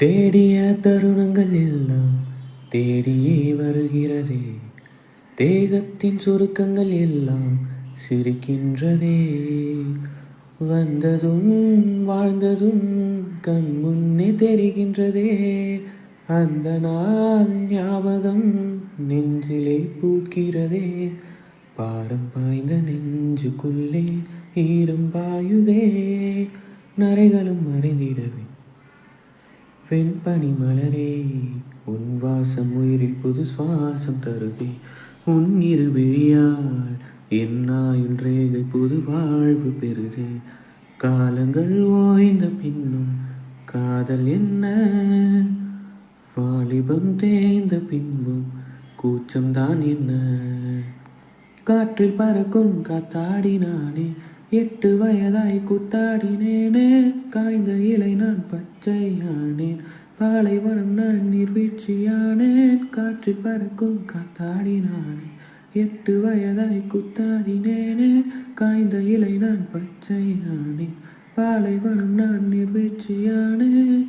தேடிய தருணங்கள் எல்லாம் தேடியே வருகிறதே. தேகத்தின் சுருக்கங்கள் எல்லாம் சிரிக்கின்றதே. வந்ததும் வாழ்ந்ததும் கண் முன்னே தெரிகின்றதே. அந்த நாள் ஞாபகம் நெஞ்சிலே பூக்கிறதே. பாரம் பாய்ந்த நெஞ்சுக்குள்ளே ஈரம் பாயுதே. நரைகளும் மறைந்திடவே வெண்பனி மலரே, உன் வாசம் உயிரில் புது சுவாசம் தருதே. உன் இரு விழியால் என் ஆயுள் ரேகை புது வாழ்வு பெறுதே. காலங்கள் ஓய்ந்த பின்னும் காதல் என்ன, வாலிபம் தேய்ந்த பின்பும் கூச்சம்தான் என்ன. காற்றில் பறக்கும் காத்தாடினானே, 8 வயதாய் கூத்தாடினேனே. காய்ந்த இலை நான் பச்சையானேன், பாலைவனம் நான் நீர்வீழ்ச்சியானேன். காற்றில் பறக்கும் காத்தாடினானே, 8 வயதாய் கூத்தாடினேனே. காய்ந்த இலை நான் பச்சையானேன், பாலைவனம் நான் நீர்வீழ்ச்சியானேன்.